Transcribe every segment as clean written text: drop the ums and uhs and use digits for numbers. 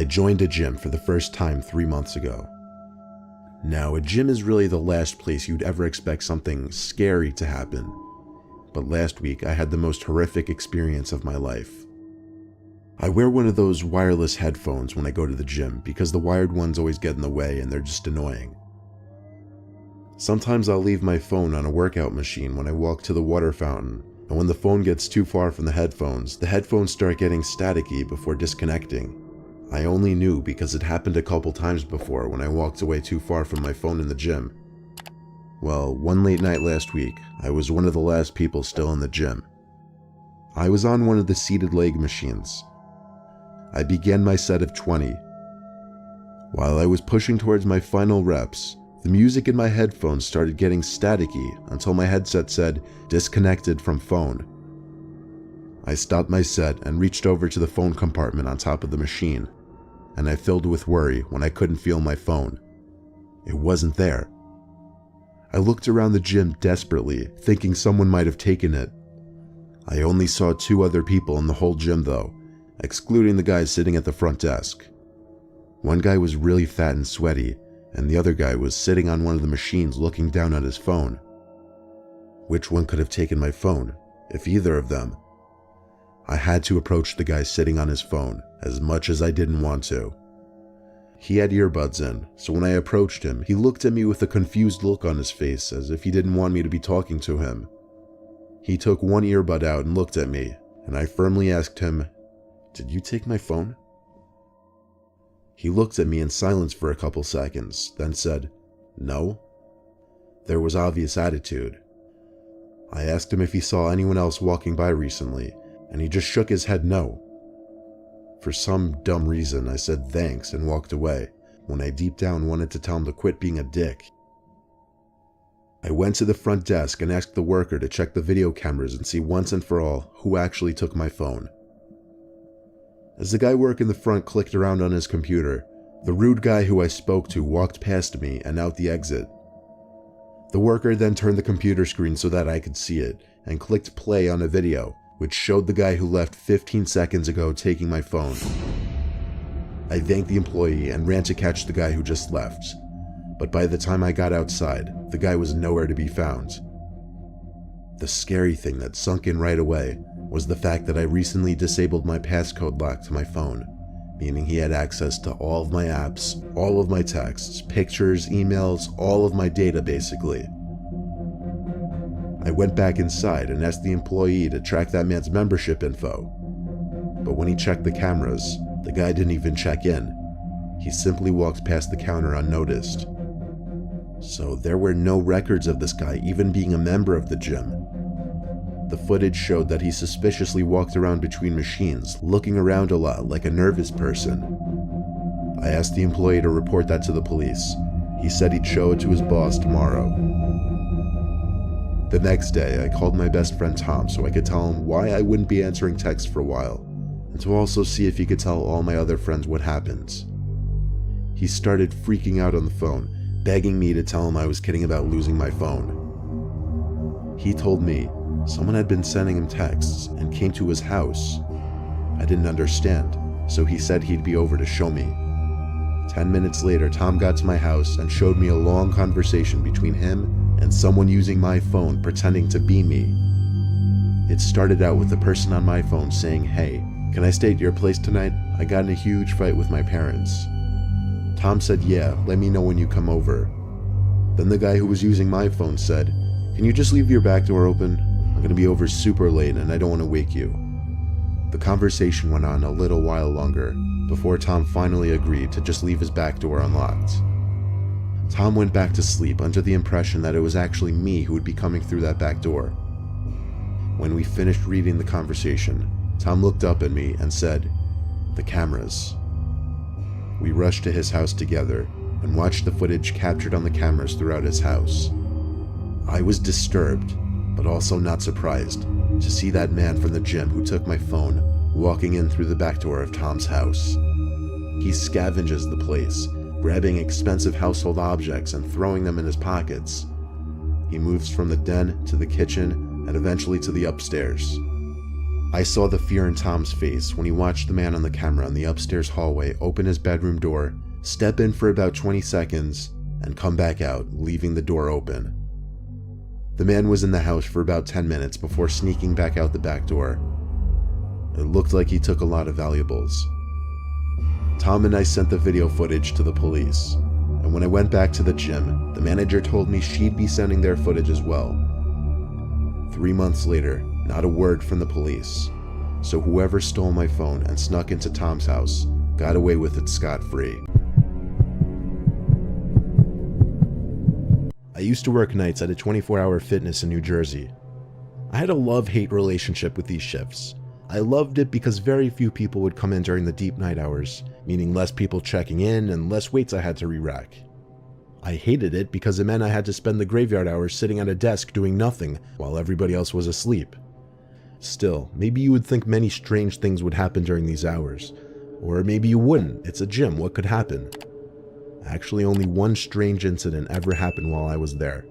I joined a gym for the first time 3 months ago. Now, a gym is really the last place you'd ever expect something scary to happen. But last week, I had the most horrific experience of my life. I wear one of those wireless headphones when I go to the gym because the wired ones always get in the way and they're just annoying. Sometimes I'll leave my phone on a workout machine when I walk to the water fountain, and when the phone gets too far from the headphones start getting staticky before disconnecting. I only knew because it happened a couple times before when I walked away too far from my phone in the gym. Well, one late night last week, I was one of the last people still in the gym. I was on one of the seated leg machines. I began my set of 20. While I was pushing towards my final reps, the music in my headphones started getting staticky until my headset said, "Disconnected from phone." I stopped my set and reached over to the phone compartment on top of the machine, and I filled with worry when I couldn't feel my phone. It wasn't there. I looked around the gym desperately, thinking someone might have taken it. I only saw 2 other people in the whole gym though, excluding the guy sitting at the front desk. One guy was really fat and sweaty, and the other guy was sitting on one of the machines looking down at his phone. Which one could have taken my phone, if either of them? I had to approach the guy sitting on his phone, as much as I didn't want to. He had earbuds in, so when I approached him, he looked at me with a confused look on his face, as if he didn't want me to be talking to him. He took one earbud out and looked at me, and I firmly asked him, "Did you take my phone?" He looked at me in silence for a couple seconds, then said, "No." There was obvious attitude. I asked him if he saw anyone else walking by recently, and he just shook his head no. For some dumb reason, I said thanks and walked away, when I deep down wanted to tell him to quit being a dick. I went to the front desk and asked the worker to check the video cameras and see once and for all who actually took my phone. As the guy working the front clicked around on his computer, the rude guy who I spoke to walked past me and out the exit. The worker then turned the computer screen so that I could see it, and clicked play on a video, which showed the guy who left 15 seconds ago taking my phone. I thanked the employee and ran to catch the guy who just left, but by the time I got outside, the guy was nowhere to be found. The scary thing that sunk in right away was the fact that I recently disabled my passcode lock to my phone, meaning he had access to all of my apps, all of my texts, pictures, emails, all of my data basically. I went back inside and asked the employee to track that man's membership info, but when he checked the cameras, the guy didn't even check in. He simply walked past the counter unnoticed. So there were no records of this guy even being a member of the gym. The footage showed that he suspiciously walked around between machines, looking around a lot like a nervous person. I asked the employee to report that to the police. He said he'd show it to his boss tomorrow. The next day, I called my best friend Tom so I could tell him why I wouldn't be answering texts for a while, and to also see if he could tell all my other friends what happened. He started freaking out on the phone, begging me to tell him I was kidding about losing my phone. He told me someone had been sending him texts and came to his house. I didn't understand, so he said he'd be over to show me. 10 minutes later, Tom got to my house and showed me a long conversation between him and someone using my phone pretending to be me. It started out with the person on my phone saying, "Hey, can I stay at your place tonight? I got in a huge fight with my parents." Tom said, "Yeah, let me know when you come over." Then the guy who was using my phone said, "Can you just leave your back door open? I'm going to be over super late and I don't want to wake you." The conversation went on a little while longer before Tom finally agreed to just leave his back door unlocked. Tom went back to sleep under the impression that it was actually me who would be coming through that back door. When we finished reading the conversation, Tom looked up at me and said, "The cameras." We rushed to his house together and watched the footage captured on the cameras throughout his house. I was disturbed, but also not surprised, to see that man from the gym who took my phone walking in through the back door of Tom's house. He scavenges the place, grabbing expensive household objects and throwing them in his pockets. He moves from the den to the kitchen and eventually to the upstairs. I saw the fear in Tom's face when he watched the man on the camera in the upstairs hallway open his bedroom door, step in for about 20 seconds, and come back out, leaving the door open. The man was in the house for about 10 minutes before sneaking back out the back door. It looked like he took a lot of valuables. Tom and I sent the video footage to the police, and when I went back to the gym, the manager told me she'd be sending their footage as well. 3 months later, not a word from the police, so whoever stole my phone and snuck into Tom's house got away with it scot-free. I used to work nights at a 24-hour fitness in New Jersey. I had a love-hate relationship with these shifts. I loved it because very few people would come in during the deep night hours, meaning less people checking in and less weights I had to re-rack. I hated it because it meant I had to spend the graveyard hours sitting at a desk doing nothing while everybody else was asleep. Still, maybe you would think many strange things would happen during these hours. Or maybe you wouldn't. It's a gym, what could happen? Actually, only one strange incident ever happened while I was there.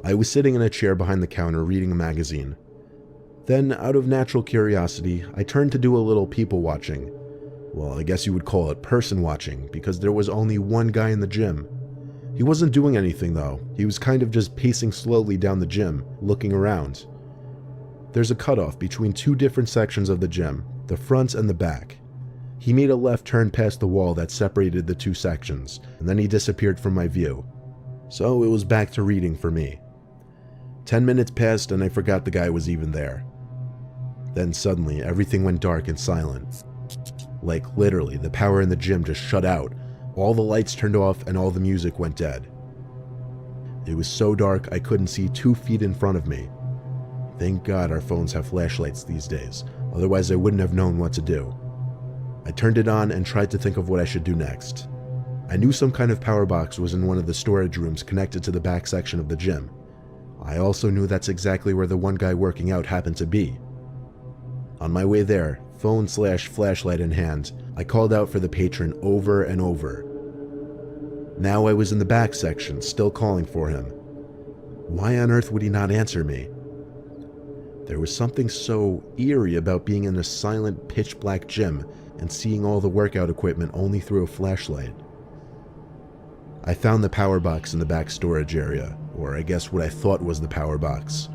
I was sitting in a chair behind the counter reading a magazine. Then, out of natural curiosity, I turned to do a little people watching. Well, I guess you would call it person watching, because there was only one guy in the gym. He wasn't doing anything though. He was kind of just pacing slowly down the gym, looking around. There's a cutoff between two different sections of the gym, the front and the back. He made a left turn past the wall that separated the two sections, and then he disappeared from my view. So it was back to reading for me. 10 minutes passed and I forgot the guy was even there. Then suddenly everything went dark and silent. Like literally, the power in the gym just shut out. All the lights turned off and all the music went dead. It was so dark I couldn't see 2 feet in front of me. Thank God our phones have flashlights these days, otherwise I wouldn't have known what to do. I turned it on and tried to think of what I should do next. I knew some kind of power box was in one of the storage rooms connected to the back section of the gym. I also knew that's exactly where the one guy working out happened to be. On my way there, phone/flashlight in hand, I called out for the patron over and over. Now I was in the back section, still calling for him. Why on earth would he not answer me? There was something so eerie about being in a silent, pitch-black gym and seeing all the workout equipment only through a flashlight. I found the power box in the back storage area, or I guess what I thought was the power box.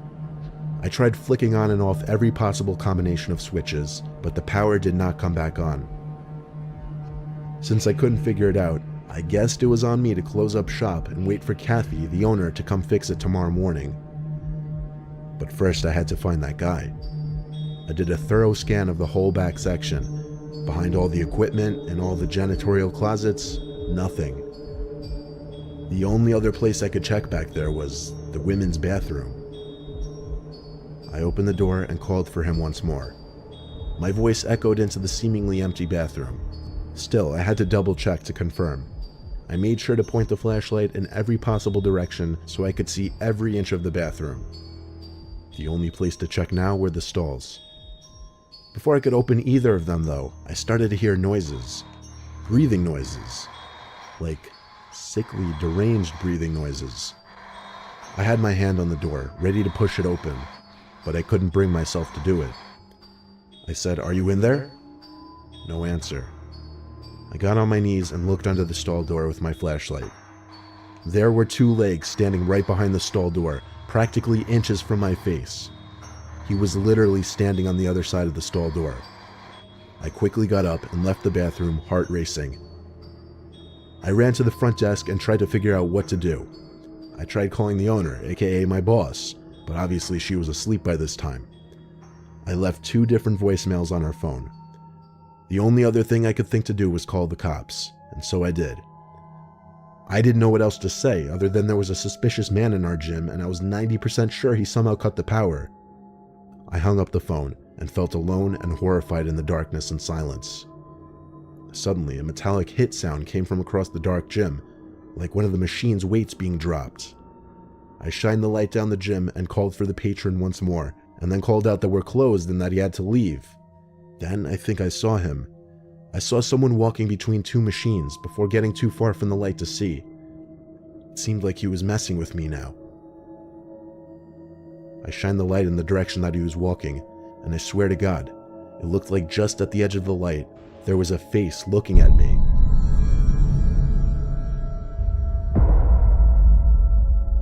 I tried flicking on and off every possible combination of switches, but the power did not come back on. Since I couldn't figure it out, I guessed it was on me to close up shop and wait for Kathy, the owner, to come fix it tomorrow morning. But first I had to find that guy. I did a thorough scan of the whole back section. Behind all the equipment and all the janitorial closets, nothing. The only other place I could check back there was the women's bathroom. I opened the door and called for him once more. My voice echoed into the seemingly empty bathroom. Still, I had to double check to confirm. I made sure to point the flashlight in every possible direction so I could see every inch of the bathroom. The only place to check now were the stalls. Before I could open either of them though, I started to hear noises. Breathing noises. Like sickly, deranged breathing noises. I had my hand on the door, ready to push it open, but I couldn't bring myself to do it. I said, "Are you in there?" No answer. I got on my knees and looked under the stall door with my flashlight. There were 2 legs standing right behind the stall door, practically inches from my face. He was literally standing on the other side of the stall door. I quickly got up and left the bathroom, heart racing. I ran to the front desk and tried to figure out what to do. I tried calling the owner, aka my boss, but obviously she was asleep by this time. I left 2 different voicemails on her phone. The only other thing I could think to do was call the cops, and so I did. I didn't know what else to say other than there was a suspicious man in our gym and I was 90% sure he somehow cut the power. I hung up the phone and felt alone and horrified in the darkness and silence. Suddenly, a metallic hit sound came from across the dark gym, like one of the machine's weights being dropped. I shined the light down the gym and called for the patron once more, and then called out that we're closed and that he had to leave. Then I think I saw him. I saw someone walking between 2 machines before getting too far from the light to see. It seemed like he was messing with me now. I shined the light in the direction that he was walking, and I swear to God, it looked like just at the edge of the light, there was a face looking at me.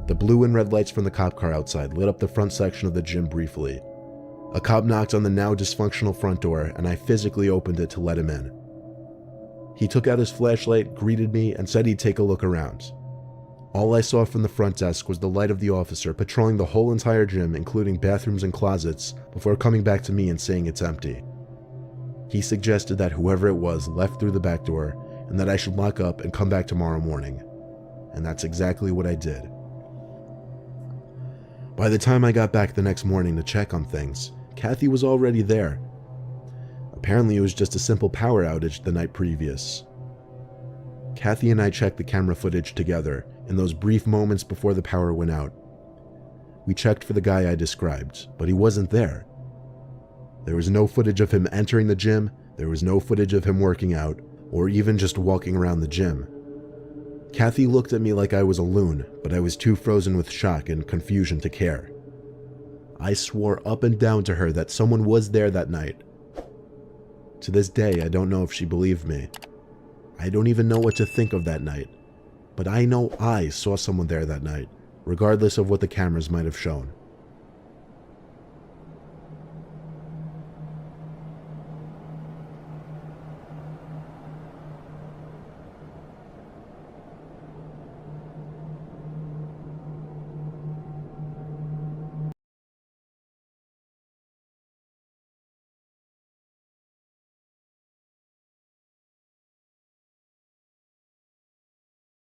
The blue and red lights from the cop car outside lit up the front section of the gym briefly. A cop knocked on the now dysfunctional front door, and I physically opened it to let him in. He took out his flashlight, greeted me, and said he'd take a look around. All I saw from the front desk was the light of the officer patrolling the whole entire gym, including bathrooms and closets, before coming back to me and saying it's empty. He suggested that whoever it was left through the back door, and that I should lock up and come back tomorrow morning. And that's exactly what I did. By the time I got back the next morning to check on things, Kathy was already there. Apparently it was just a simple power outage the night previous. Kathy and I checked the camera footage together in those brief moments before the power went out. We checked for the guy I described, but he wasn't there. There was no footage of him entering the gym, there was no footage of him working out, or even just walking around the gym. Kathy looked at me like I was a loon, but I was too frozen with shock and confusion to care. I swore up and down to her that someone was there that night. To this day, I don't know if she believed me. I don't even know what to think of that night, but I know I saw someone there that night, regardless of what the cameras might have shown.